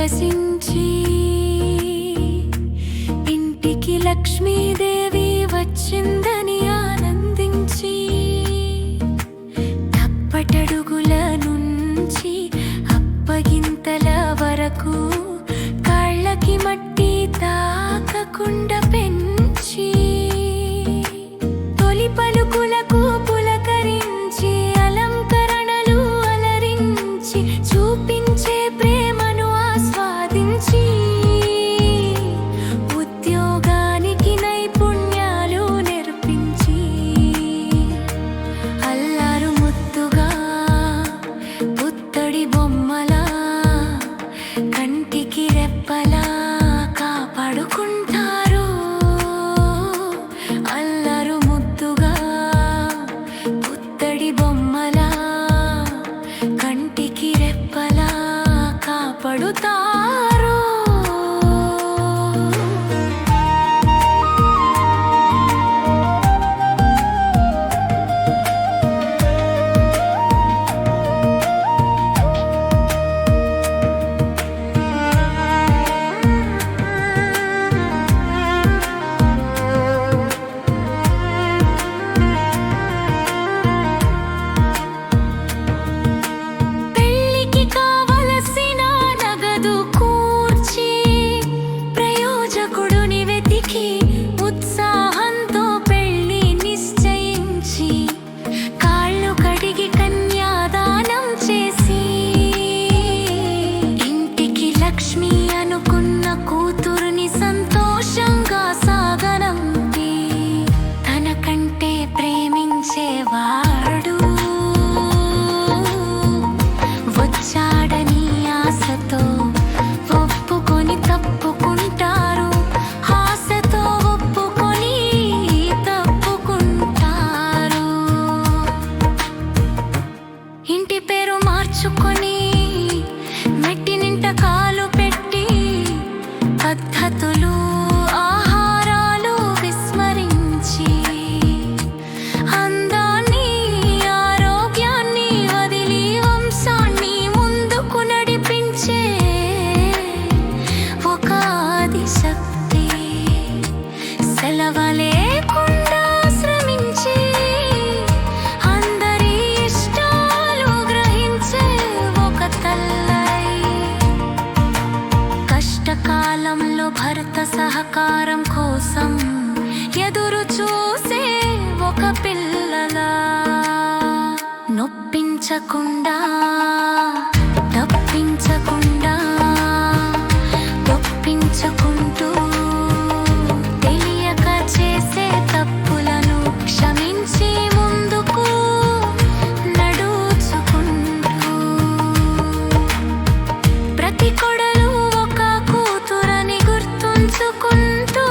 పరవశించి ఇంటికి లక్ష్మీదేవి వచ్చిందని ఆనందించి తప్పటడుగుల నుంచి అప్పగింతల వరకు కాళ్ళకి మట్టి తాకకుండా పెంచి తొలి పలుకులకు పులకరించి అలంకరణలు అలరించి చూపించే ప్రేమను ఆస్వాదించి ఉద్యోగానికి నైపుణ్యాలు నేర్పించి అల్లారు ముద్దుగా పుత్తడి బొమ్మలా కంటికి రెప్పలా కాపాడుకుంటారు. అల్లారు ముద్దుగా పుత్తడి బొమ్మలా కంటికి రెప్పలా కాపాడుతారు. కూతురుని సంతోషంగా సాగనంపి తనకంటే ప్రేమించేవాడు వచ్చాడని ఆశతో ఒప్పుకొని తప్పుకుంటారు. ఆశతో ఒప్పుకొని తప్పుకుంటారు. ఇంటి పేరు మార్చుకొని మెట్టి నింట కాలు పెట్టి పద్ధతులు ఆహారాలు విస్మరించి అందాన్ని ఆరోగ్యాన్ని వదిలి వంశాన్ని ముందుకు నడిపించే ఒక ఆదిశక్తి సెలవలేకుండా శ్రమించి అందరి ఇష్టాలు గ్రహించే ఒక తల్లై కష్టకాలంలో భర్త సహకారం కోసం ఎదురు చూసే ఒక పిల్లలా నొప్పించకుండా తప్పించకుండా తొప్పించుకుంటూ తెలియక చేసే తప్పులను క్షమించి ముందుకు నడుచుకుంటూ ప్రతి కొడలు ఒక కూతురని గుర్తుంచుకుంటూ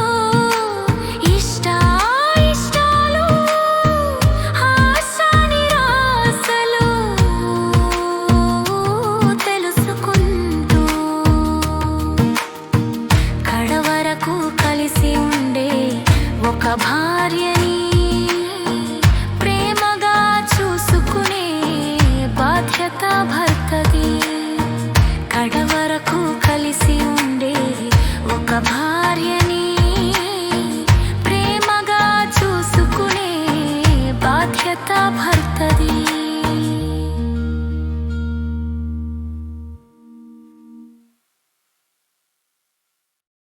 ఇష్టాలు ఆశ నిరాశలు తెలుసుకుంటూ కడవరకు కలిసి ఉండే ఒక భార్యని ప్రేమగా చూసుకునే బాధ్యత భర్తది. కడవరకు కలిసి ఉండే ఒక భార్యని ప్రేమగా చూసుకునే బాధ్యత భర్తది.